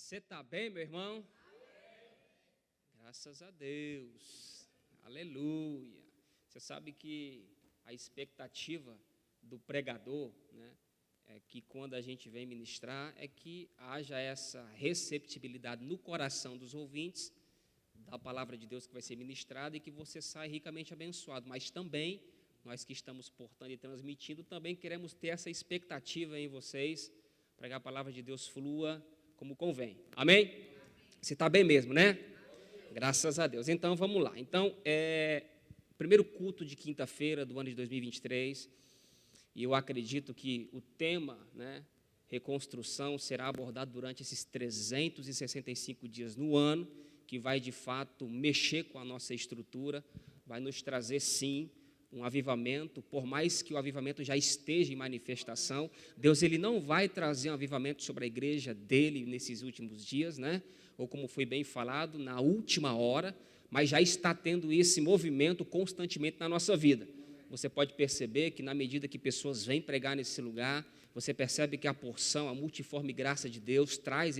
Você está bem, meu irmão? Graças a Deus. Aleluia. Você sabe que a expectativa do pregador, né, é que quando a gente vem ministrar, é que haja essa receptibilidade no coração dos ouvintes da palavra de Deus que vai ser ministrada e que você saia ricamente abençoado. Mas também, nós que estamos portando e transmitindo, também queremos ter essa expectativa em vocês, para que a palavra de Deus flua como convém. Amém? Você está bem mesmo, né? Graças a Deus. Então, vamos lá. Então, primeiro culto de quinta-feira do ano de 2023, e eu acredito que o tema, né, reconstrução, será abordado durante esses 365 dias no ano, que vai, de fato, mexer com a nossa estrutura, vai nos trazer, sim, um avivamento. Por mais que o avivamento já esteja em manifestação, Deus ele não vai trazer um avivamento sobre a igreja dele nesses últimos dias, né? Ou como foi bem falado, na última hora, mas já está tendo esse movimento constantemente na nossa vida. Você pode perceber que na medida que pessoas vêm pregar nesse lugar, você percebe que a porção, a multiforme graça de Deus traz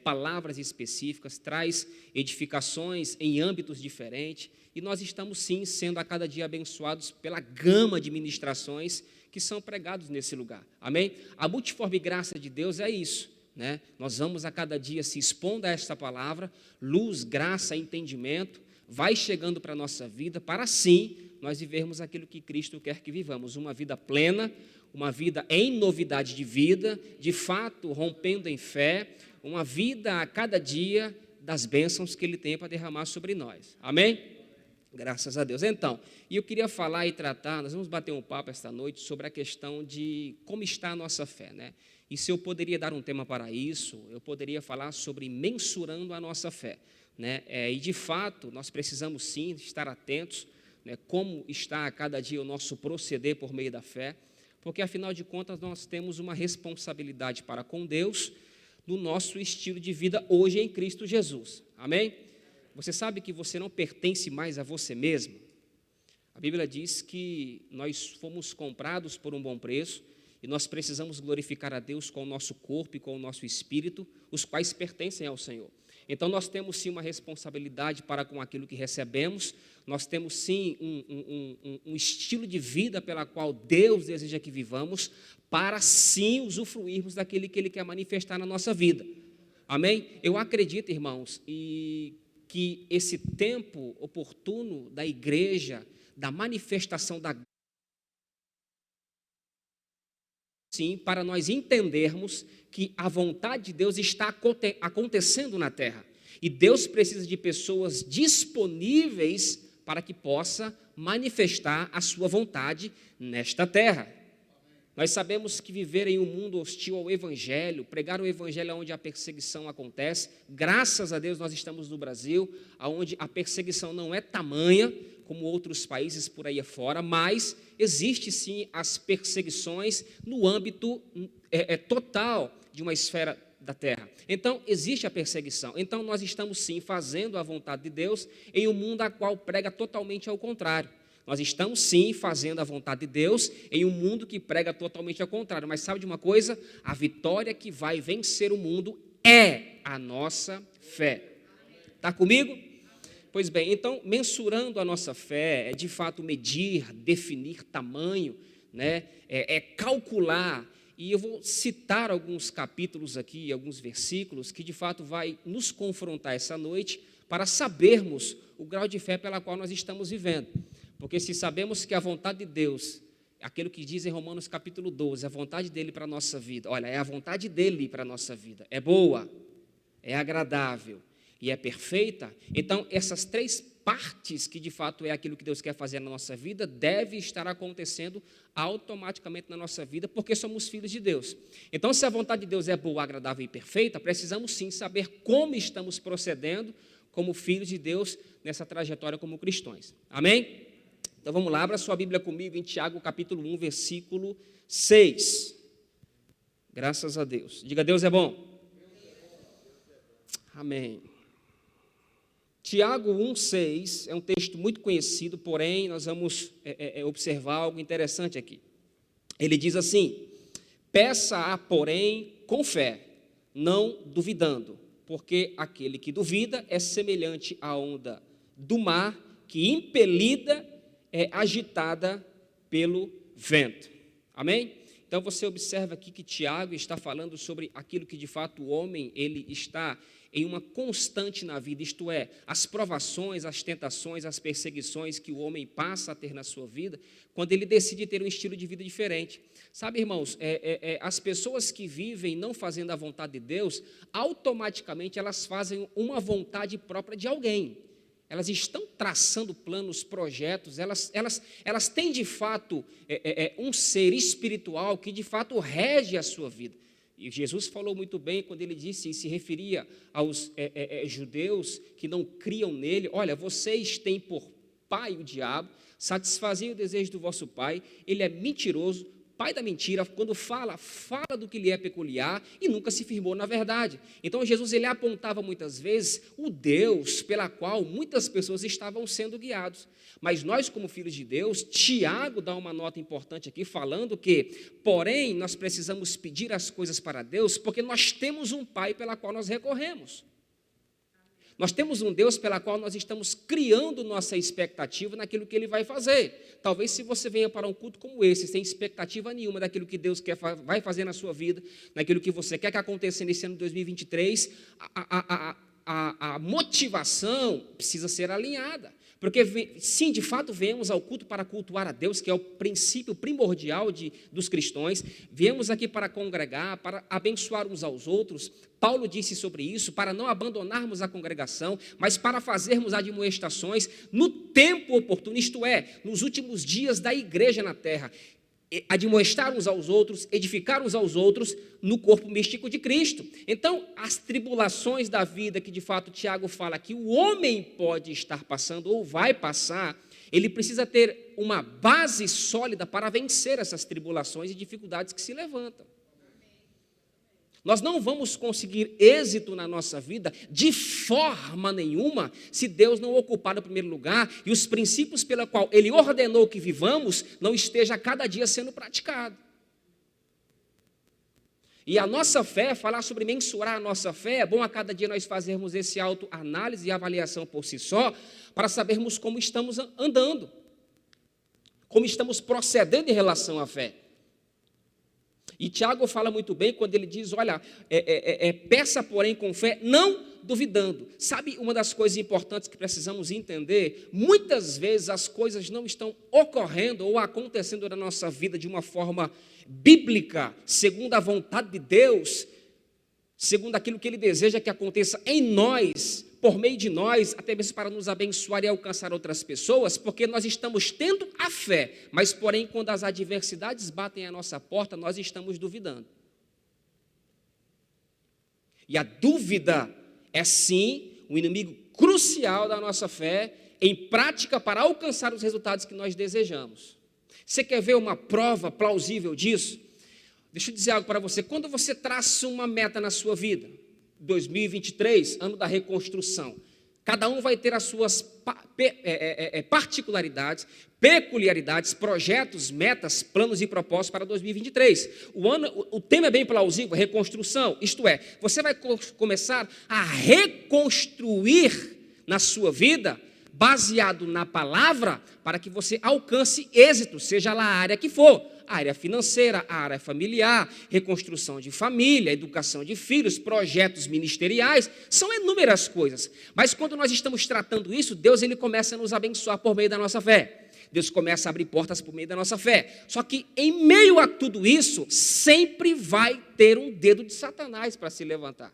palavras específicas, traz edificações em âmbitos diferentes, e nós estamos sim sendo a cada dia abençoados pela gama de ministrações que são pregados nesse lugar. Amém? A multiforme graça de Deus é isso, né? Nós vamos a cada dia se expondo a esta palavra, luz, graça, entendimento, vai chegando para a nossa vida, para assim nós vivermos aquilo que Cristo quer que vivamos, uma vida plena, uma vida em novidade de vida, de fato, rompendo em fé, uma vida a cada dia das bênçãos que Ele tem para derramar sobre nós. Amém? Graças a Deus. Então, e eu queria falar e tratar, nós vamos bater um papo esta noite sobre a questão de como está a nossa fé, né? E se eu poderia dar um tema para isso, eu poderia falar sobre mensurando a nossa fé, né? E de fato, nós precisamos sim estar atentos, né, como está a cada dia o nosso proceder por meio da fé, porque afinal de contas nós temos uma responsabilidade para com Deus no nosso estilo de vida hoje em Cristo Jesus. Amém? Você sabe que você não pertence mais a você mesmo? A Bíblia diz que nós fomos comprados por um bom preço e nós precisamos glorificar a Deus com o nosso corpo e com o nosso espírito, os quais pertencem ao Senhor. Então, nós temos sim uma responsabilidade para com aquilo que recebemos, nós temos sim um estilo de vida pela qual Deus deseja que vivamos, para sim usufruirmos daquele que Ele quer manifestar na nossa vida. Amém? Eu acredito, irmãos, que esse tempo oportuno da igreja, da manifestação da sim, para nós entendermos que a vontade de Deus está acontecendo na terra. E Deus precisa de pessoas disponíveis para que possa manifestar a sua vontade nesta terra. Nós sabemos que viver em um mundo hostil ao Evangelho, pregar o Evangelho onde a perseguição acontece, graças a Deus nós estamos no Brasil, onde a perseguição não é tamanha, como outros países por aí afora, mas existe sim as perseguições no âmbito total de uma esfera da terra. Então, existe a perseguição. Então, nós estamos sim fazendo a vontade de Deus em um mundo a qual prega totalmente ao contrário. Nós estamos sim fazendo a vontade de Deus em um mundo que prega totalmente ao contrário. Mas sabe de uma coisa? A vitória que vai vencer o mundo é a nossa fé. Está comigo? Pois bem, então, mensurando a nossa fé, é de fato medir, definir tamanho, né? É calcular. E eu vou citar alguns capítulos aqui, alguns versículos, que de fato vai nos confrontar essa noite para sabermos o grau de fé pela qual nós estamos vivendo. Porque se sabemos que a vontade de Deus, aquilo que diz em Romanos capítulo 12, a vontade dele para a nossa vida, olha, é a vontade dele para a nossa vida, é boa, é agradável e é perfeita, então essas três partes que de fato é aquilo que Deus quer fazer na nossa vida, deve estar acontecendo automaticamente na nossa vida, porque somos filhos de Deus. Então, se a vontade de Deus é boa, agradável e perfeita, precisamos sim saber como estamos procedendo como filhos de Deus nessa trajetória como cristãos. Amém? Então vamos lá, abra sua Bíblia comigo em Tiago capítulo 1, versículo 6. Graças a Deus. Diga, Deus é bom. Amém. Tiago 1,6 é um texto muito conhecido, porém nós vamos observar algo interessante aqui. Ele diz assim: peça-a, porém, com fé, não duvidando, porque aquele que duvida é semelhante à onda do mar, que impelida é agitada pelo vento. Amém? Então você observa aqui que Tiago está falando sobre aquilo que de fato o homem ele está em uma constante na vida, isto é, as provações, as tentações, as perseguições que o homem passa a ter na sua vida, quando ele decide ter um estilo de vida diferente. Sabe, irmãos, as pessoas que vivem não fazendo a vontade de Deus, automaticamente elas fazem uma vontade própria de alguém. Elas estão traçando planos, projetos, elas têm de fato um ser espiritual que de fato rege a sua vida. E Jesus falou muito bem quando ele disse, e se referia aos judeus que não criam nele: olha, vocês têm por pai o diabo, satisfazem o desejo do vosso pai, ele é mentiroso, pai da mentira, quando fala do que lhe é peculiar e nunca se firmou na verdade. Então Jesus ele apontava muitas vezes o Deus pela qual muitas pessoas estavam sendo guiados. Mas nós, como filhos de Deus, Tiago dá uma nota importante aqui, falando que, porém, nós precisamos pedir as coisas para Deus, porque nós temos um Pai pela qual nós recorremos. Nós temos um Deus pela qual nós estamos criando nossa expectativa naquilo que Ele vai fazer. Talvez se você venha para um culto como esse, sem expectativa nenhuma daquilo que Deus vai fazer na sua vida, naquilo que você quer que aconteça nesse ano de 2023, a motivação precisa ser alinhada. Porque, sim, de fato, viemos ao culto para cultuar a Deus, que é o princípio primordial dos cristãos. Viemos aqui para congregar, para abençoar uns aos outros. Paulo disse sobre isso, para não abandonarmos a congregação, mas para fazermos admoestações no tempo oportuno, isto é, nos últimos dias da igreja na terra. Admoestar uns aos outros, edificar uns aos outros no corpo místico de Cristo. Então, as tribulações da vida que de fato Tiago fala que o homem pode estar passando ou vai passar, ele precisa ter uma base sólida para vencer essas tribulações e dificuldades que se levantam. Nós não vamos conseguir êxito na nossa vida de forma nenhuma se Deus não ocupar o primeiro lugar e os princípios pela qual Ele ordenou que vivamos não esteja a cada dia sendo praticado. E a nossa fé, falar sobre mensurar a nossa fé, é bom a cada dia nós fazermos esse autoanálise e avaliação por si só, para sabermos como estamos andando, como estamos procedendo em relação à fé. E Tiago fala muito bem quando ele diz, olha, peça porém com fé, não duvidando. Sabe uma das coisas importantes que precisamos entender? Muitas vezes as coisas não estão ocorrendo ou acontecendo na nossa vida de uma forma bíblica, segundo a vontade de Deus, segundo aquilo que Ele deseja que aconteça em nós, por meio de nós, até mesmo para nos abençoar e alcançar outras pessoas, porque nós estamos tendo a fé, mas, porém, quando as adversidades batem à nossa porta, nós estamos duvidando. E a dúvida é, sim, um inimigo crucial da nossa fé, em prática para alcançar os resultados que nós desejamos. Você quer ver uma prova plausível disso? Deixa eu dizer algo para você. Quando você traça uma meta na sua vida, 2023, ano da reconstrução, cada um vai ter as suas particularidades, peculiaridades, projetos, metas, planos e propósitos para 2023. O tema é bem plausível, reconstrução, isto é, você vai começar a reconstruir na sua vida, baseado na palavra, para que você alcance êxito, seja lá a área que for. A área financeira, a área familiar, reconstrução de família, educação de filhos, projetos ministeriais, são inúmeras coisas. Mas quando nós estamos tratando isso, Deus ele começa a nos abençoar por meio da nossa fé. Deus começa a abrir portas por meio da nossa fé. Só que em meio a tudo isso, sempre vai ter um dedo de Satanás para se levantar.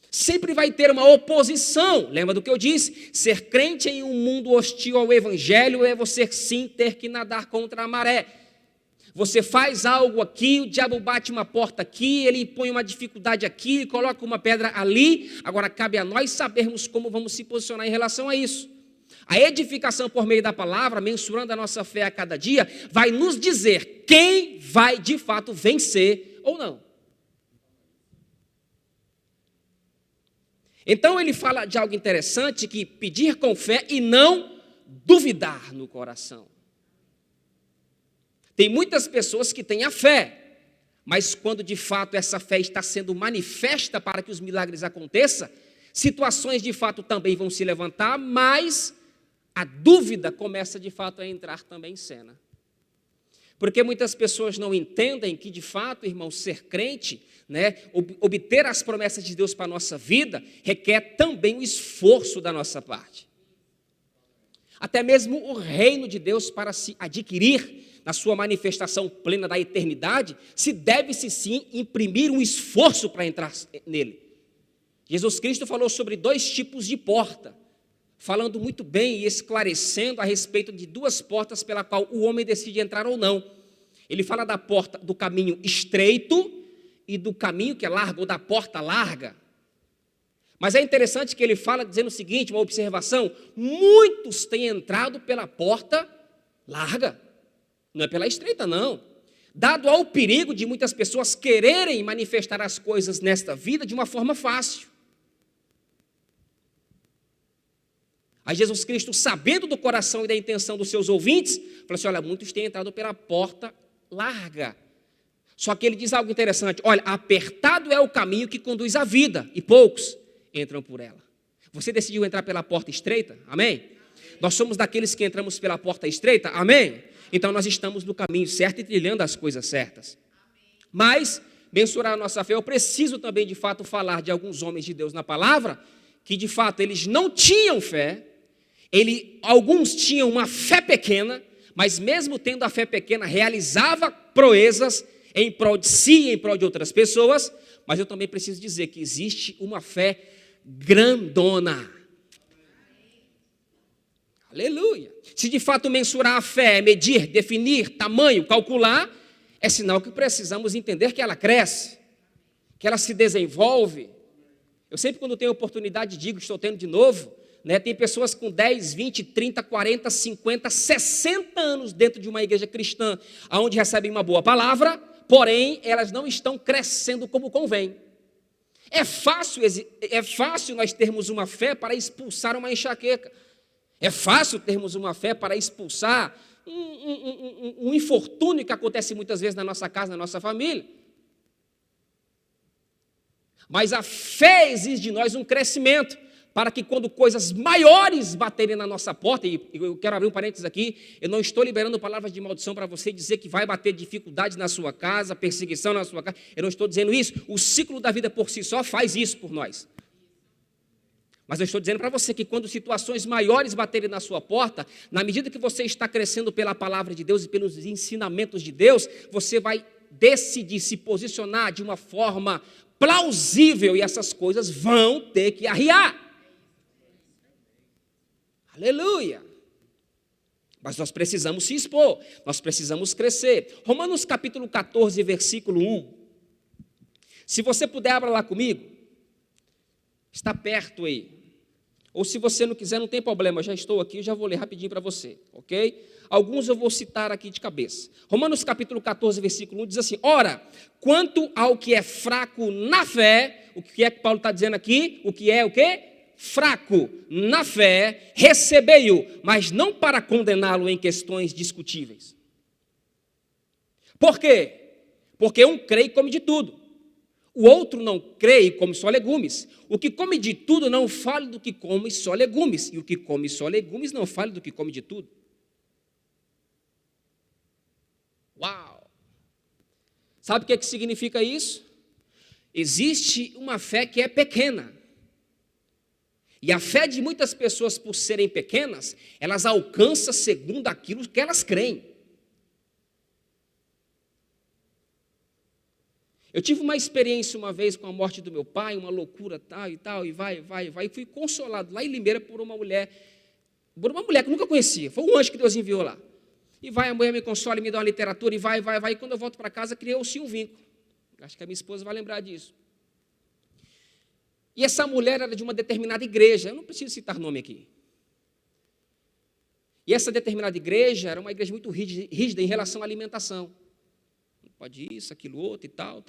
Sempre vai ter uma oposição. Lembra do que eu disse? Ser crente em um mundo hostil ao evangelho é você sim ter que nadar contra a maré. Você faz algo aqui, o diabo bate uma porta aqui, ele põe uma dificuldade aqui, ele coloca uma pedra ali. Agora cabe a nós sabermos como vamos se posicionar em relação a isso. A edificação por meio da palavra, mensurando a nossa fé a cada dia, vai nos dizer quem vai de fato vencer ou não. Então ele fala de algo interessante, que pedir com fé e não duvidar no coração. Tem muitas pessoas que têm a fé, Mas quando de fato essa fé está sendo manifesta para que os milagres aconteçam, situações de fato também vão se levantar, mas a dúvida começa de fato a entrar também em cena. Porque muitas pessoas não entendem que de fato, irmão, ser crente, obter as promessas de Deus para a nossa vida, requer também o esforço da nossa parte. Até mesmo o reino de Deus, para se adquirir na sua manifestação plena da eternidade, se deve-se sim imprimir um esforço para entrar nele. Jesus Cristo falou sobre 2 tipos de porta, falando muito bem e esclarecendo a respeito de 2 portas pela qual o homem decide entrar ou não. Ele fala da porta do caminho estreito e do caminho que é largo, ou da porta larga. Mas é interessante que ele fala dizendo o seguinte, uma observação: muitos têm entrado pela porta larga, não é pela estreita não. Dado ao perigo de muitas pessoas quererem manifestar as coisas nesta vida de uma forma fácil. Aí Jesus Cristo, sabendo do coração e da intenção dos seus ouvintes, falou assim: olha, muitos têm entrado pela porta larga. Só que ele diz algo interessante: olha, apertado é o caminho que conduz à vida, e poucos entram por ela. Você decidiu entrar pela porta estreita? Amém? Nós somos daqueles que entramos pela porta estreita? Amém? Então nós estamos no caminho certo e trilhando as coisas certas. Mas, mensurar a nossa fé, eu preciso também de fato falar de alguns homens de Deus na palavra, que de fato eles não tinham fé, alguns tinham uma fé pequena, mas mesmo tendo a fé pequena, realizava proezas em prol de si, em prol de outras pessoas. Mas eu também preciso dizer que existe uma fé grandona. Aleluia. Se de fato mensurar a fé, medir, definir, tamanho, calcular, é sinal que precisamos entender que ela cresce, que ela se desenvolve. Eu sempre, quando tenho oportunidade, digo, estou tendo de novo, tem pessoas com 10, 20, 30, 40, 50, 60 anos dentro de uma igreja cristã, onde recebem uma boa palavra, porém, elas não estão crescendo como convém. É fácil nós termos uma fé para expulsar uma enxaqueca. É fácil termos uma fé para expulsar um infortúnio que acontece muitas vezes na nossa casa, na nossa família. Mas a fé exige de nós um crescimento, para que quando coisas maiores baterem na nossa porta, e eu quero abrir um parênteses aqui, eu não estou liberando palavras de maldição para você dizer que vai bater dificuldades na sua casa, perseguição na sua casa, eu não estou dizendo isso. O ciclo da vida por si só faz isso por nós. Mas eu estou dizendo para você que quando situações maiores baterem na sua porta, na medida que você está crescendo pela palavra de Deus e pelos ensinamentos de Deus, você vai decidir se posicionar de uma forma plausível, e essas coisas vão ter que arriar. Aleluia! Mas nós precisamos se expor, nós precisamos crescer. Romanos capítulo 14, versículo 1. Se você puder, abra lá comigo. Está perto aí. Ou se você não quiser, não tem problema, já estou aqui, já vou ler rapidinho para você, ok? Alguns eu vou citar aqui de cabeça. Romanos capítulo 14, versículo 1 diz assim: ora, quanto ao que é fraco na fé, o que é que Paulo está dizendo aqui? O que é o quê? Fraco na fé, recebei-o, mas não para condená-lo em questões discutíveis. Por quê? Porque um crê e come de tudo. O outro não crê e come só legumes. O que come de tudo não fale do que come só legumes. E o que come só legumes não fale do que come de tudo. Uau! Sabe o que significa isso? Existe uma fé que é pequena. E a fé de muitas pessoas, por serem pequenas, elas alcançam segundo aquilo que elas creem. Eu tive uma experiência uma vez com a morte do meu pai, uma loucura tal e tal, e vai. E fui consolado lá em Limeira por uma mulher que eu nunca conhecia. Foi um anjo que Deus enviou lá. E vai, a mulher me consola, me dá uma literatura, e vai. E quando eu volto para casa, criou-se um vínculo. Acho que a minha esposa vai lembrar disso. E essa mulher era de uma determinada igreja, eu não preciso citar nome aqui. E essa determinada igreja era uma igreja muito rígida em relação à alimentação. Não pode isso, aquilo outro e tal.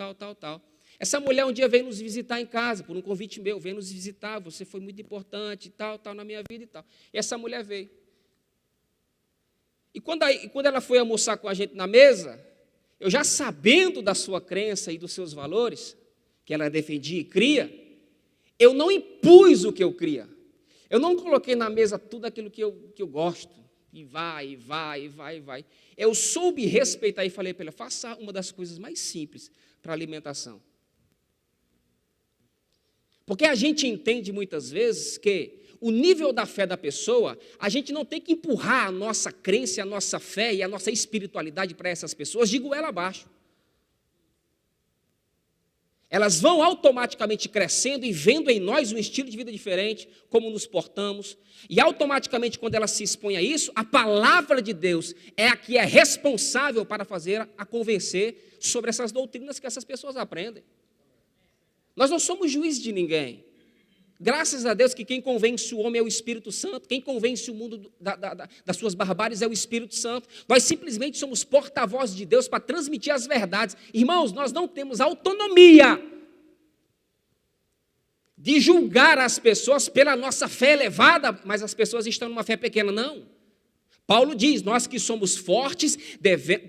Essa mulher um dia veio nos visitar em casa, por um convite meu, veio nos visitar, você foi muito importante e tal, na minha vida e tal. E essa mulher veio. E quando ela foi almoçar com a gente na mesa, eu já sabendo da sua crença e dos seus valores, que ela defendia e cria, eu não impus o que eu cria. Eu não coloquei na mesa tudo aquilo que eu gosto, e vai. Eu soube respeitar e falei para ela, faça uma das coisas mais simples para a alimentação. Porque a gente entende muitas vezes que o nível da fé da pessoa, a gente não tem que empurrar a nossa crença, a nossa fé e a nossa espiritualidade para essas pessoas de goela abaixo. Elas vão automaticamente crescendo e vendo em nós um estilo de vida diferente, como nos portamos, e automaticamente quando elas se expõem a isso, a palavra de Deus é a que é responsável para fazer a convencer sobre essas doutrinas que essas pessoas aprendem. Nós não somos juízes de ninguém. Graças a Deus que quem convence o homem é o Espírito Santo, quem convence o mundo das suas barbáries é o Espírito Santo. Nós simplesmente somos porta-voz de Deus para transmitir as verdades. Irmãos, nós não temos autonomia de julgar as pessoas pela nossa fé elevada, mas as pessoas estão numa fé pequena, não. Paulo diz, nós que somos fortes,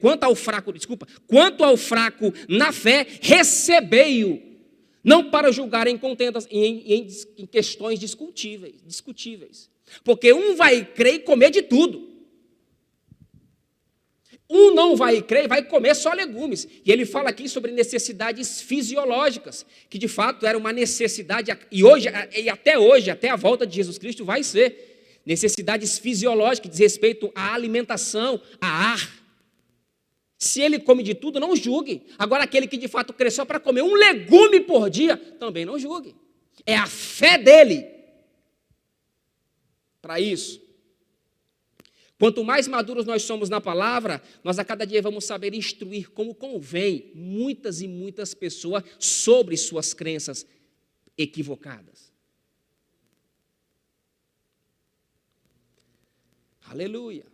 quanto ao fraco na fé, recebei-o. Não para julgar em contendas, em questões discutíveis. Porque um vai crer e comer de tudo. Um não vai crer e vai comer só legumes. E ele fala aqui sobre necessidades fisiológicas, que de fato era uma necessidade, e até hoje, até a volta de Jesus Cristo, vai ser necessidades fisiológicas, que diz respeito à alimentação, a ar. Se ele come de tudo, não julgue. Agora, aquele que de fato cresceu para comer um legume por dia, também não julgue. É a fé dele para isso. Quanto mais maduros nós somos na palavra, nós a cada dia vamos saber instruir como convém muitas e muitas pessoas sobre suas crenças equivocadas. Aleluia.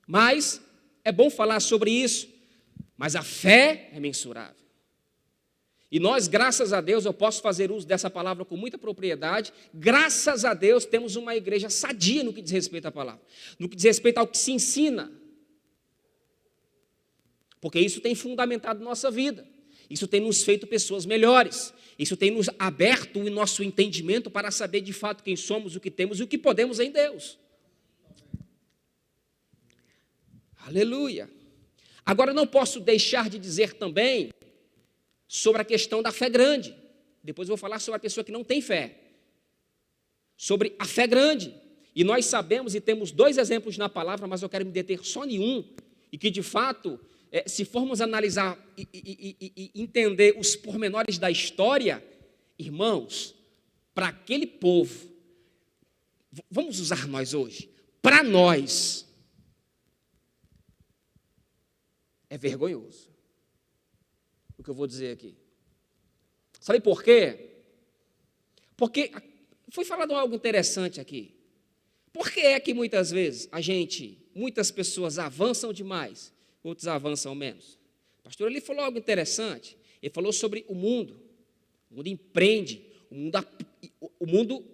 Mas é bom falar sobre isso. Mas a fé é mensurável. E nós, graças a Deus, eu posso fazer uso dessa palavra com muita propriedade, graças a Deus temos uma igreja sadia no que diz respeito à palavra, no que diz respeito ao que se ensina. Porque isso tem fundamentado nossa vida, isso tem nos feito pessoas melhores, isso tem nos aberto o nosso entendimento para saber de fato quem somos, o que temos e o que podemos em Deus. Aleluia. Agora, não posso deixar de dizer também sobre a questão da fé grande. Depois eu vou falar sobre a pessoa que não tem fé. Sobre a fé grande. E nós sabemos e temos 2 exemplos na palavra, mas eu quero me deter só em um. E que, de fato, se formos analisar e entender os pormenores da história, irmãos, para aquele povo, vamos usar nós hoje, para nós, é vergonhoso o que eu vou dizer aqui. Sabe por quê? Porque foi falado algo interessante aqui. Por que é que muitas vezes muitas pessoas avançam demais, outros avançam menos? O pastor ali falou algo interessante. Ele falou sobre o mundo empreende, o mundo,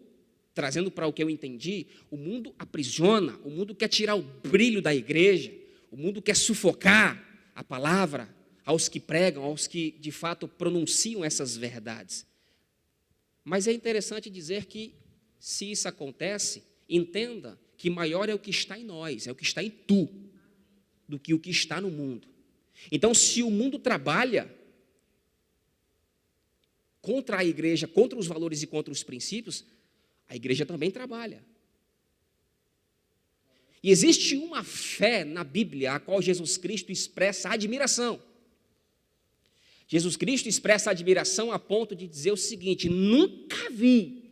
trazendo para o que eu entendi, o mundo aprisiona, o mundo quer tirar o brilho da igreja, o mundo quer sufocar a palavra aos que pregam, aos que de fato pronunciam essas verdades. Mas é interessante dizer que, se isso acontece, entenda que maior é o que está em nós, é o que está em tu, do que o que está no mundo. Então, se o mundo trabalha contra a igreja, contra os valores e contra os princípios, a igreja também trabalha. E existe uma fé na Bíblia a qual Jesus Cristo expressa admiração. Jesus Cristo expressa admiração a ponto de dizer o seguinte: nunca vi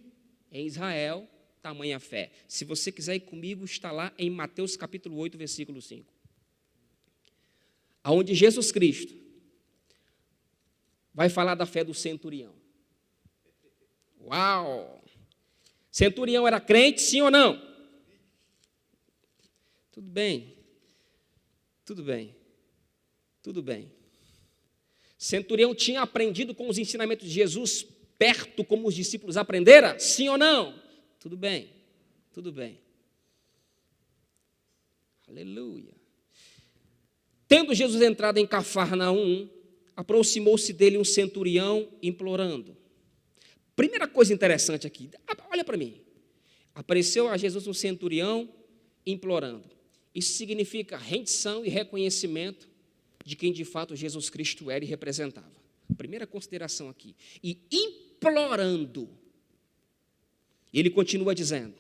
em Israel tamanha fé. Se você quiser ir comigo, está lá em Mateus capítulo 8, versículo 5. Onde Jesus Cristo vai falar da fé do centurião. Uau! Centurião era crente, sim ou não? Tudo bem. Centurião tinha aprendido com os ensinamentos de Jesus perto como os discípulos aprenderam? Sim ou não? Tudo bem. Aleluia. Tendo Jesus entrado em Cafarnaum, aproximou-se dele um centurião implorando. Primeira coisa interessante aqui, olha para mim. Apareceu a Jesus um centurião implorando. Isso significa rendição e reconhecimento de quem de fato Jesus Cristo era e representava. Primeira consideração aqui. E implorando. Ele continua dizendo: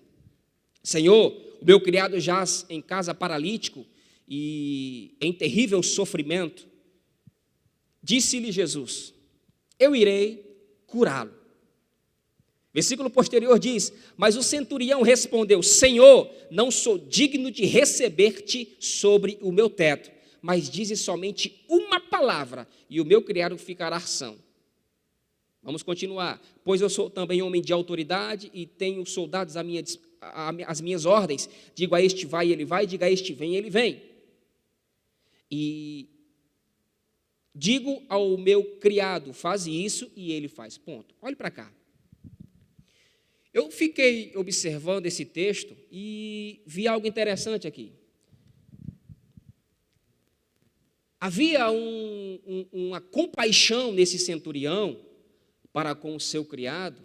Senhor, o meu criado jaz em casa paralítico e em terrível sofrimento. Disse-lhe Jesus: eu irei curá-lo. Versículo posterior diz: mas o centurião respondeu: Senhor, não sou digno de receber-te sobre o meu teto, mas dize somente uma palavra e o meu criado ficará são. Vamos continuar. Pois eu sou também homem de autoridade e tenho soldados às minhas ordens. Digo a este vai, ele vai, diga a este vem, ele vem. E digo ao meu criado, faz isso, e ele faz. Ponto. Olhe para cá. Eu fiquei observando esse texto e vi algo interessante aqui. Havia uma compaixão nesse centurião para com o seu criado,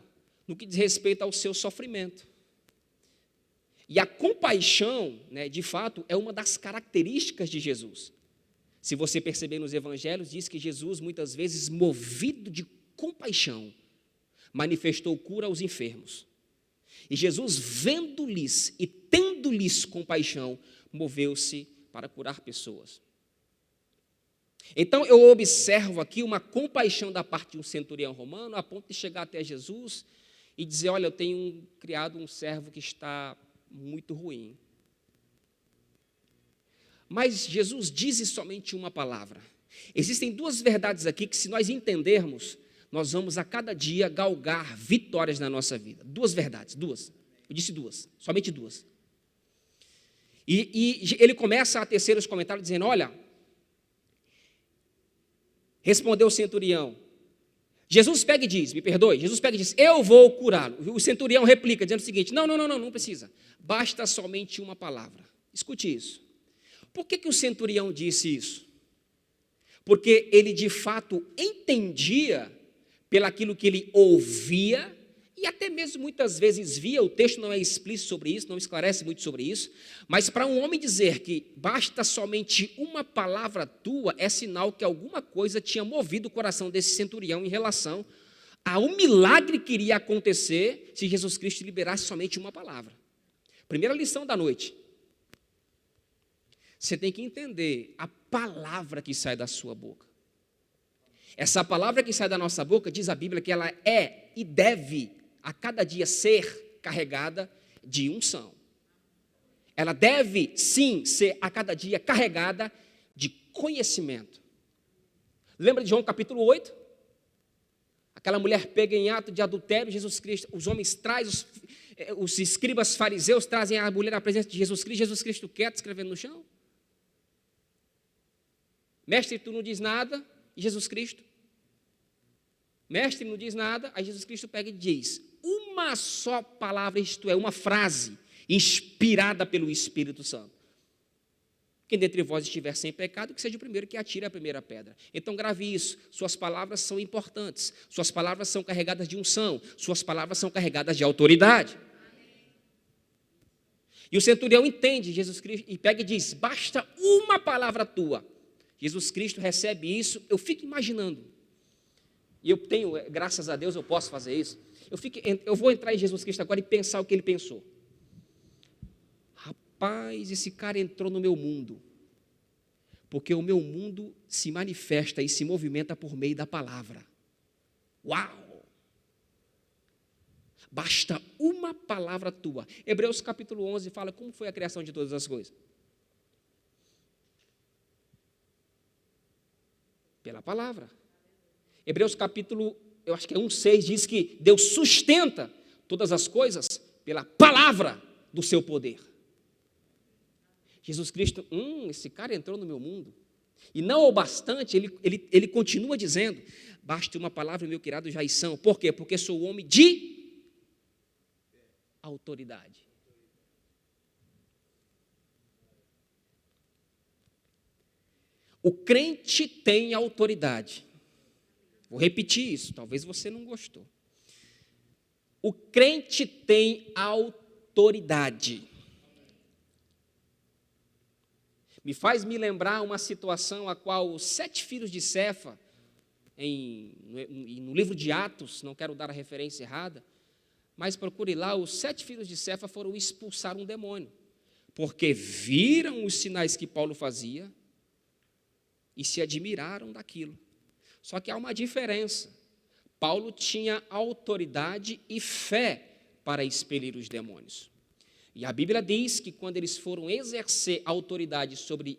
no que diz respeito ao seu sofrimento. E a compaixão, de fato, é uma das características de Jesus. Se você perceber nos evangelhos, diz que Jesus, muitas vezes, movido de compaixão, manifestou cura aos enfermos. E Jesus, vendo-lhes e tendo-lhes compaixão, moveu-se para curar pessoas. Então, eu observo aqui uma compaixão da parte de um centurião romano, a ponto de chegar até Jesus e dizer: olha, eu tenho criado um servo que está muito ruim. Mas Jesus diz somente uma palavra. Existem duas verdades aqui que, se nós entendermos, nós vamos a cada dia galgar vitórias na nossa vida. Duas verdades, duas. Eu disse duas, somente duas. E ele começa a tecer os comentários dizendo: olha, respondeu o centurião. Jesus pega e diz, me perdoe, Jesus pega e diz: eu vou curá-lo. O centurião replica, dizendo o seguinte: não precisa. Basta somente uma palavra. Escute isso. Por que o centurião disse isso? Porque ele, de fato, entendia pelaquilo que ele ouvia e até mesmo muitas vezes via. O texto não é explícito sobre isso, não esclarece muito sobre isso, mas para um homem dizer que basta somente uma palavra tua é sinal que alguma coisa tinha movido o coração desse centurião em relação a um milagre que iria acontecer se Jesus Cristo liberasse somente uma palavra. Primeira lição da noite: você tem que entender a palavra que sai da sua boca. Essa palavra que sai da nossa boca, diz a Bíblia que ela é e deve a cada dia ser carregada de unção. Ela deve, sim, ser a cada dia carregada de conhecimento. Lembra de João capítulo 8? Aquela mulher pega em ato de adultério, Jesus Cristo, os homens trazem, os escribas fariseus trazem a mulher à presença de Jesus Cristo quieto, escrevendo no chão. Mestre, tu não diz nada. E Jesus Cristo, mestre, não diz nada. Aí Jesus Cristo pega e diz uma só palavra, isto é, uma frase inspirada pelo Espírito Santo: quem dentre vós estiver sem pecado, que seja o primeiro que atire a primeira pedra. Então grave isso, suas palavras são importantes, suas palavras são carregadas de unção, suas palavras são carregadas de autoridade. E o centurião entende Jesus Cristo e pega e diz: basta uma palavra tua. Jesus Cristo recebe isso. Eu fico imaginando, e eu tenho, graças a Deus eu posso fazer isso, eu vou entrar em Jesus Cristo agora e pensar o que ele pensou. Rapaz, esse cara entrou no meu mundo, porque o meu mundo se manifesta e se movimenta por meio da palavra. Uau! Basta uma palavra tua. Hebreus capítulo 11 fala como foi a criação de todas as coisas. Pela palavra. Hebreus capítulo, eu acho que é 1,6, diz que Deus sustenta todas as coisas pela palavra do seu poder. Jesus Cristo, esse cara entrou no meu mundo. E não o bastante, ele continua dizendo: basta uma palavra, meu criado já são. Por quê? Porque sou homem de autoridade. O crente tem autoridade. Vou repetir isso, talvez você não gostou. O crente tem autoridade. Me faz me lembrar uma situação a qual os 7 filhos de Cefa, no livro de Atos, não quero dar a referência errada, mas procure lá, os 7 filhos de Cefa foram expulsar um demônio, porque viram os sinais que Paulo fazia e se admiraram daquilo. Só que há uma diferença. Paulo tinha autoridade e fé para expelir os demônios. E a Bíblia diz que quando eles foram exercer autoridade sobre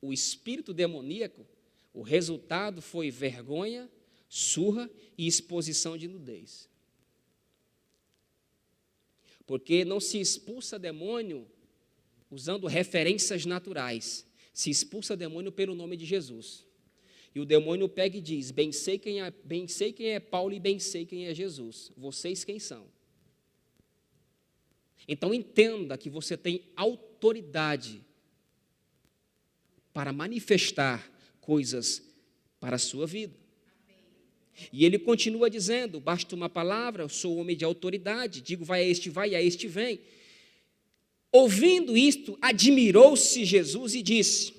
o espírito demoníaco, o resultado foi vergonha, surra e exposição de nudez. Porque não se expulsa demônio usando referências naturais, se expulsa demônio pelo nome de Jesus. E o demônio pega e diz, bem sei quem é Paulo e bem sei quem é Jesus. Vocês quem são? Então entenda que você tem autoridade para manifestar coisas para a sua vida. E ele continua dizendo, basta uma palavra, eu sou homem de autoridade, digo vai, a este vem. Ouvindo isto, admirou-se Jesus e disse,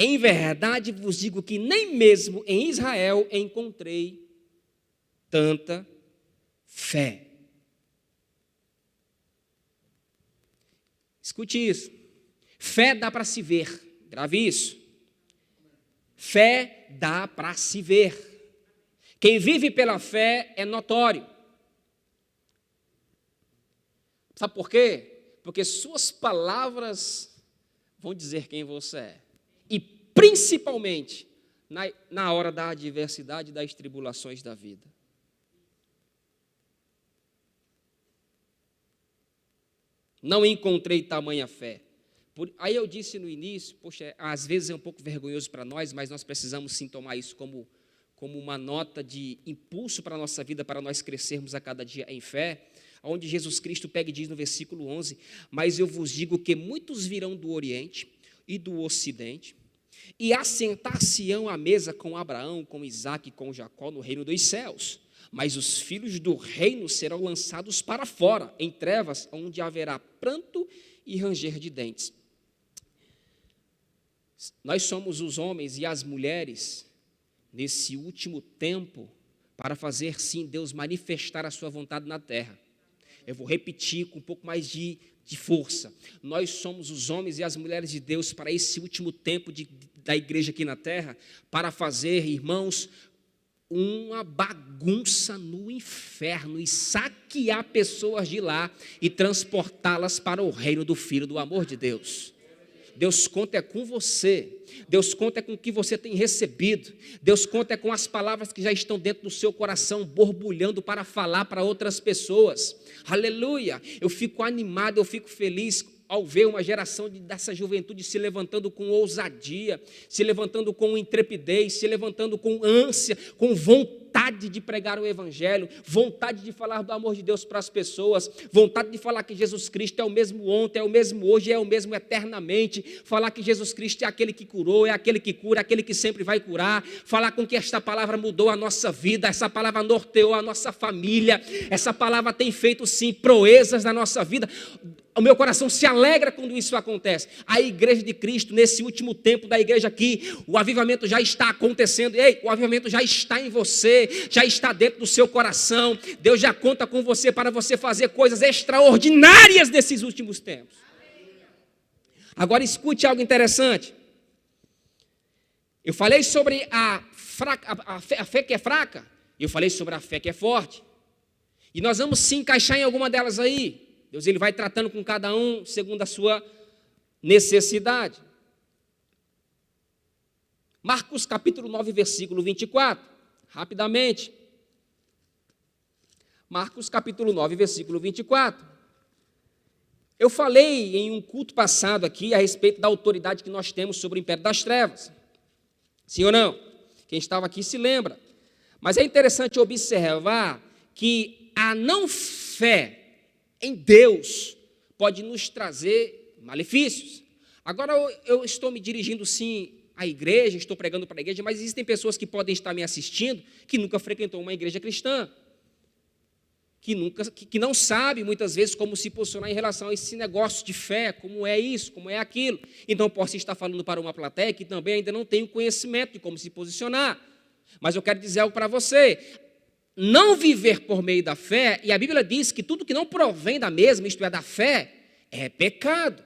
em verdade vos digo que nem mesmo em Israel encontrei tanta fé. Escute isso. Fé dá para se ver. Grave isso. Fé dá para se ver. Quem vive pela fé é notório. Sabe por quê? Porque suas palavras vão dizer quem você é. E principalmente na hora da adversidade e das tribulações da vida. Não encontrei tamanha fé. Aí eu disse no início, poxa, às vezes é um pouco vergonhoso para nós, mas nós precisamos sim tomar isso como uma nota de impulso para a nossa vida, para nós crescermos a cada dia em fé, onde Jesus Cristo pega e diz no versículo 11, mas eu vos digo que muitos virão do Oriente e do Ocidente, e assentar-se-ão à mesa com Abraão, com Isaque e com Jacó no reino dos céus. Mas os filhos do reino serão lançados para fora, em trevas, onde haverá pranto e ranger de dentes. Nós somos os homens e as mulheres, nesse último tempo, para fazer, sim, Deus manifestar a sua vontade na terra. Eu vou repetir com um pouco mais de força. Nós somos os homens e as mulheres de Deus para esse último tempo da igreja aqui na terra, para fazer, irmãos, uma bagunça no inferno e saquear pessoas de lá e transportá-las para o reino do Filho do amor de Deus. Deus conta com você, Deus conta com o que você tem recebido, Deus conta com as palavras que já estão dentro do seu coração, borbulhando para falar para outras pessoas. Aleluia! Eu fico animado, eu fico feliz ao ver uma geração dessa juventude se levantando com ousadia, se levantando com intrepidez, se levantando com ânsia, com vontade de pregar o Evangelho, vontade de falar do amor de Deus para as pessoas, vontade de falar que Jesus Cristo é o mesmo ontem, é o mesmo hoje, é o mesmo eternamente, falar que Jesus Cristo é aquele que curou, é aquele que cura, é aquele que sempre vai curar, falar com que esta palavra mudou a nossa vida, essa palavra norteou a nossa família, essa palavra tem feito sim proezas na nossa vida. O meu coração se alegra quando isso acontece. A igreja de Cristo, nesse último tempo da igreja aqui, o avivamento já está acontecendo. Ei, o avivamento já está em você, já está dentro do seu coração. Deus já conta com você para você fazer coisas extraordinárias nesses últimos tempos. Agora escute algo interessante. Eu falei sobre a fé que é fraca, e eu falei sobre a fé que é forte. E nós vamos se encaixar em alguma delas aí. Deus ele vai tratando com cada um segundo a sua necessidade. Marcos capítulo 9, versículo 24. Rapidamente. Marcos capítulo 9, versículo 24. Eu falei em um culto passado aqui a respeito da autoridade que nós temos sobre o império das trevas. Sim ou não? Quem estava aqui se lembra. Mas é interessante observar que a não fé em Deus pode nos trazer malefícios. Agora eu estou me dirigindo sim a igreja, estou pregando para a igreja, mas existem pessoas que podem estar me assistindo que nunca frequentou uma igreja cristã, que não sabe, muitas vezes, como se posicionar em relação a esse negócio de fé, como é isso, como é aquilo. Então, posso estar falando para uma plateia que também ainda não tem o conhecimento de como se posicionar. Mas eu quero dizer algo para você. Não viver por meio da fé, e a Bíblia diz que tudo que não provém da mesma, isto é, da fé, é pecado.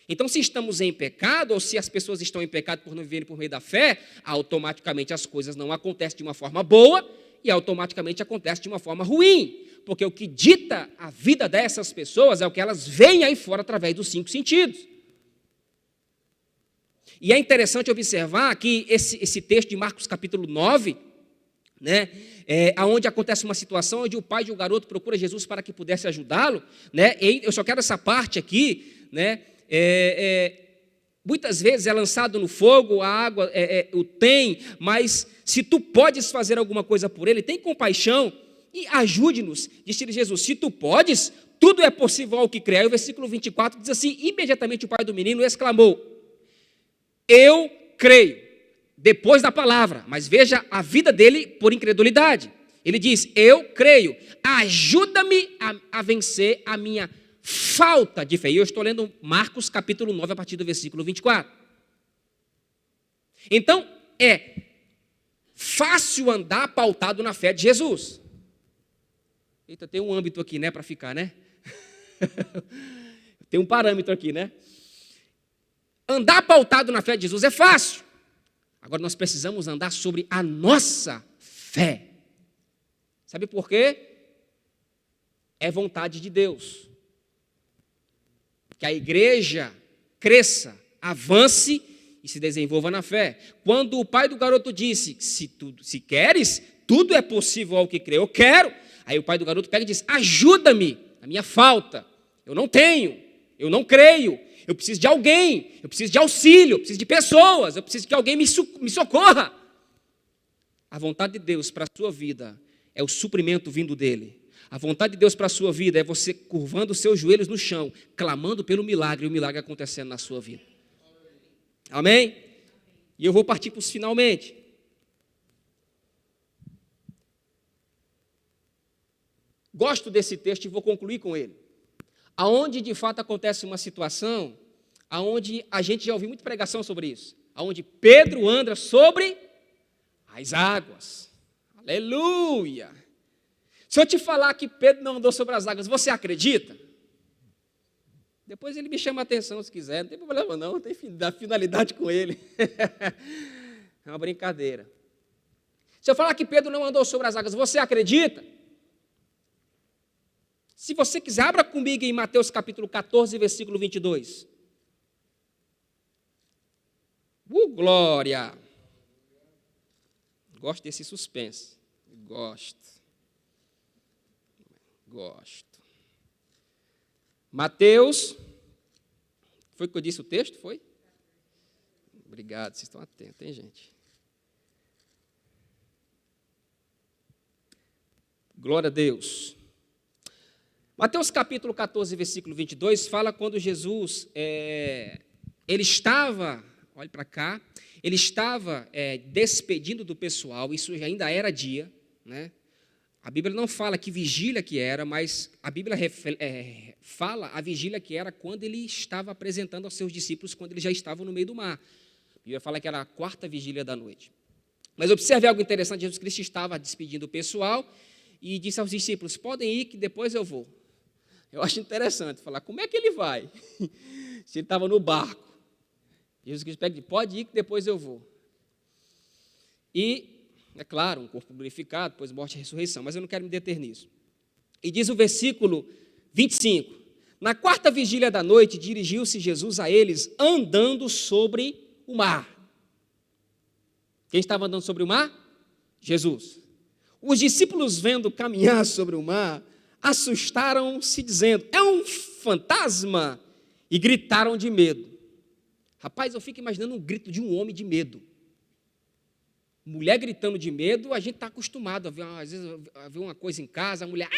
Então, se estamos em pecado, ou se as pessoas estão em pecado por não viverem por meio da fé, automaticamente as coisas não acontecem de uma forma boa e automaticamente acontecem de uma forma ruim. Porque o que dita a vida dessas pessoas é o que elas veem aí fora através dos 5 sentidos. E é interessante observar que esse texto de Marcos capítulo 9, né, onde acontece uma situação onde o pai de um garoto procura Jesus para que pudesse ajudá-lo, né, e eu só quero essa parte aqui, né, muitas vezes é lançado no fogo, a água o tem, mas se tu podes fazer alguma coisa por ele, tem compaixão e ajude-nos, disse Jesus, se tu podes, tudo é possível ao que crê. Aí o versículo 24 diz assim, imediatamente o pai do menino exclamou, eu creio, depois da palavra, mas veja a vida dele por incredulidade. Ele diz, eu creio, ajuda-me a vencer a minha falta de fé. E eu estou lendo Marcos capítulo 9, a partir do versículo 24. Então, é fácil andar pautado na fé de Jesus. Eita, tem um âmbito aqui, né, para ficar, né? Tem um parâmetro aqui, né? Andar pautado na fé de Jesus é fácil. Agora nós precisamos andar sobre a nossa fé. Sabe por quê? É vontade de Deus. Que a igreja cresça, avance e se desenvolva na fé. Quando o pai do garoto disse, se queres, tudo é possível ao que crê. Eu quero. Aí o pai do garoto pega e diz, ajuda-me na minha falta. Eu não tenho, eu não creio. Eu preciso de alguém, eu preciso de auxílio, eu preciso de pessoas, eu preciso que alguém me socorra. A vontade de Deus para a sua vida é o suprimento vindo dele. A vontade de Deus para a sua vida é você curvando os seus joelhos no chão, clamando pelo milagre e o milagre acontecendo na sua vida. Amém? E eu vou partir para os finalmente. Gosto desse texto e vou concluir com ele. Aonde de fato acontece uma situação, aonde a gente já ouviu muita pregação sobre isso, aonde Pedro anda sobre as águas. Aleluia! Se eu te falar que Pedro não andou sobre as águas, você acredita? Depois ele me chama a atenção se quiser, não tem problema não, tem finalidade com ele. É uma brincadeira. Se eu falar que Pedro não andou sobre as águas, você acredita? Se você quiser, abra comigo em Mateus capítulo 14, versículo 22. Glória! Gosto desse suspense. Gosto. Mateus, foi o que eu disse o texto, foi? Obrigado, vocês estão atentos, hein, gente? Glória a Deus. Mateus capítulo 14, versículo 22, fala quando Jesus, ele estava, olhe para cá, ele estava despedindo do pessoal, isso ainda era dia, né? A Bíblia não fala que vigília que era, mas a Bíblia fala a vigília que era quando ele estava apresentando aos seus discípulos, quando eles já estavam no meio do mar. A Bíblia fala que era a 4ª vigília da noite. Mas observe algo interessante, Jesus Cristo estava despedindo o pessoal e disse aos discípulos, podem ir que depois eu vou. Eu acho interessante falar, como é que ele vai? Se ele estava no barco. Jesus Cristo pega e diz, pode ir que depois eu vou. E, é claro, um corpo glorificado, depois morte e ressurreição, mas eu não quero me deter nisso. E diz o versículo 25, na 4ª vigília da noite, dirigiu-se Jesus a eles andando sobre o mar. Quem estava andando sobre o mar? Jesus. Os discípulos, vendo caminhar sobre o mar, assustaram-se, dizendo, é um fantasma, e gritaram de medo. Rapaz, eu fico imaginando um grito de um homem de medo. Mulher gritando de medo, a gente está acostumado a ver, às vezes, a ver uma coisa em casa, a mulher...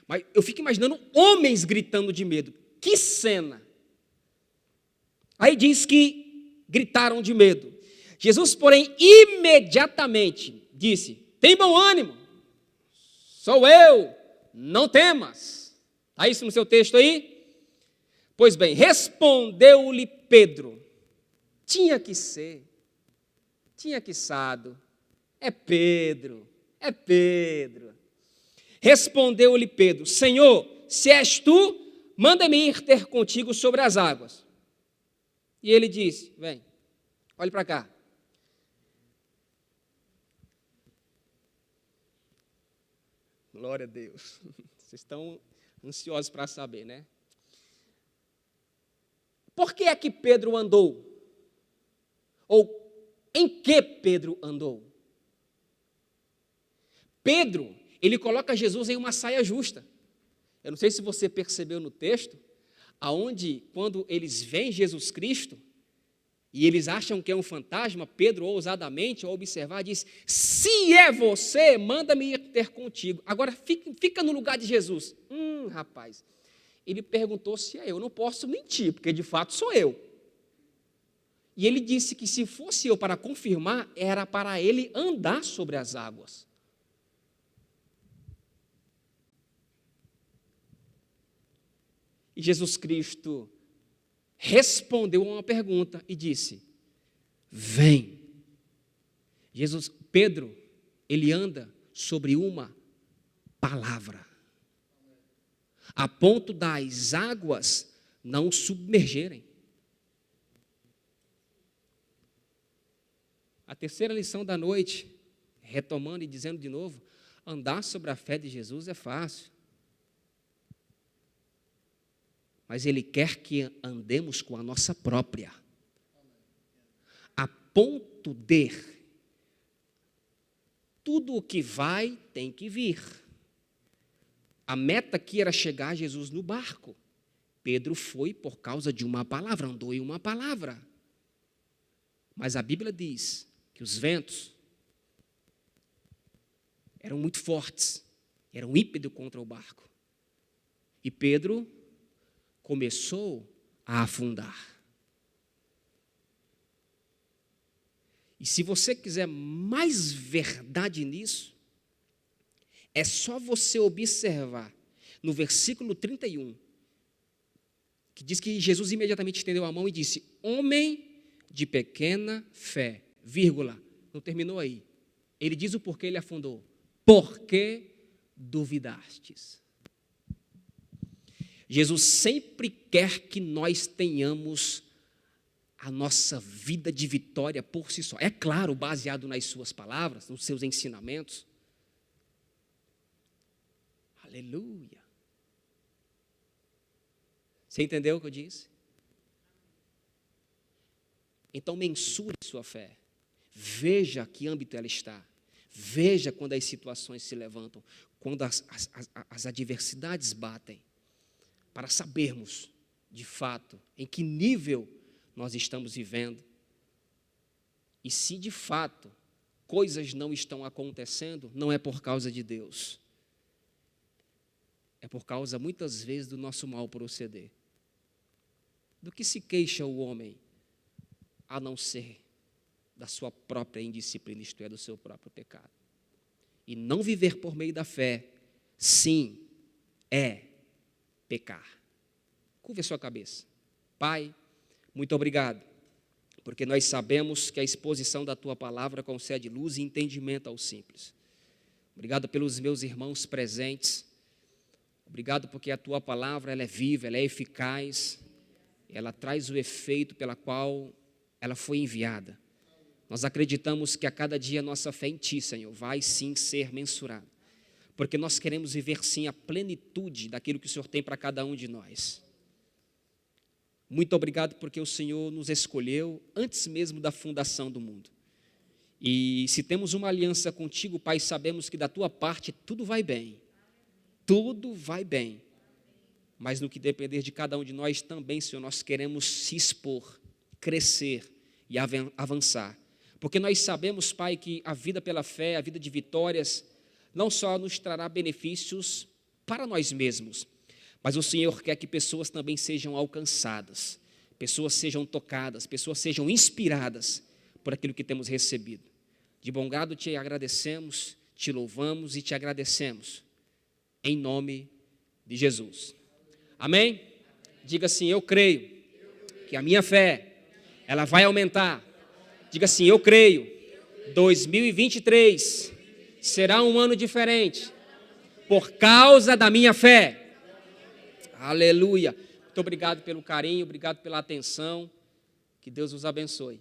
Mas eu fico imaginando homens gritando de medo. Que cena! Aí diz que gritaram de medo. Jesus, porém, imediatamente disse: tem bom ânimo, sou eu, não temas. Está isso no seu texto aí? Pois bem, respondeu-lhe Pedro: tinha que ser, tinha que sado, é Pedro. Respondeu-lhe Pedro: Senhor, se és tu, manda-me ir ter contigo sobre as águas. E ele disse: vem, olhe para cá. Glória a Deus. Vocês estão ansiosos para saber, né? Por que é que Pedro andou? Ou em que Pedro andou? Pedro, ele coloca Jesus em uma saia justa. Eu não sei se você percebeu no texto, aonde quando eles veem Jesus Cristo, e eles acham que é um fantasma, Pedro, ousadamente, ao observar, diz: se é você, manda-me ir ter contigo. Agora, fica no lugar de Jesus. Rapaz, ele perguntou se é eu. Não posso mentir, porque de fato sou eu. E ele disse que se fosse eu para confirmar, era para ele andar sobre as águas. E Jesus Cristo respondeu a uma pergunta e disse: vem. Pedro, ele anda sobre uma palavra, a ponto das águas não submergerem. A terceira lição da noite, retomando e dizendo de novo, andar sobre a fé de Jesus é fácil. Mas Ele quer que andemos com a nossa própria, a ponto de tudo o que vai tem que vir. A meta aqui era chegar a Jesus no barco. Pedro foi por causa de uma palavra, andou em uma palavra. Mas a Bíblia diz que os ventos eram muito fortes, eram ímpeto contra o barco. E Pedro começou a afundar. E se você quiser mais verdade nisso, é só você observar no versículo 31, que diz que Jesus imediatamente estendeu a mão e disse: homem de pequena fé, vírgula, não terminou aí. Ele diz o porquê ele afundou: porque duvidastes. Jesus sempre quer que nós tenhamos a nossa vida de vitória por si só. É claro, baseado nas suas palavras, nos seus ensinamentos. Aleluia. Você entendeu o que eu disse? Então mensure sua fé. Veja que âmbito ela está. Veja quando as situações se levantam, quando as adversidades batem, para sabermos, de fato, em que nível nós estamos vivendo. E se, de fato, coisas não estão acontecendo, não é por causa de Deus. É por causa, muitas vezes, do nosso mau proceder. Do que se queixa o homem, a não ser da sua própria indisciplina, isto é, do seu próprio pecado. E não viver por meio da fé, sim, é pecar. Curve a sua cabeça. Pai, muito obrigado, porque nós sabemos que a exposição da Tua palavra concede luz e entendimento aos simples. Obrigado pelos meus irmãos presentes. Obrigado porque a Tua palavra ela é viva, ela é eficaz, ela traz o efeito pela qual ela foi enviada. Nós acreditamos que a cada dia a nossa fé em Ti, Senhor, vai sim ser mensurada, porque nós queremos viver sim a plenitude daquilo que o Senhor tem para cada um de nós. Muito obrigado porque o Senhor nos escolheu antes mesmo da fundação do mundo. E se temos uma aliança contigo, Pai, sabemos que da Tua parte tudo vai bem. Tudo vai bem. Mas no que depender de cada um de nós também, Senhor, nós queremos se expor, crescer e avançar. Porque nós sabemos, Pai, que a vida pela fé, a vida de vitórias, não só nos trará benefícios para nós mesmos, mas o Senhor quer que pessoas também sejam alcançadas, pessoas sejam tocadas, pessoas sejam inspiradas por aquilo que temos recebido. De bom grado te agradecemos, te louvamos e te agradecemos, em nome de Jesus. Amém? Diga assim: eu creio que a minha fé, ela vai aumentar. Diga assim: eu creio, 2023 será um ano diferente, por causa da minha fé. Aleluia. Muito obrigado pelo carinho, obrigado pela atenção. Que Deus os abençoe.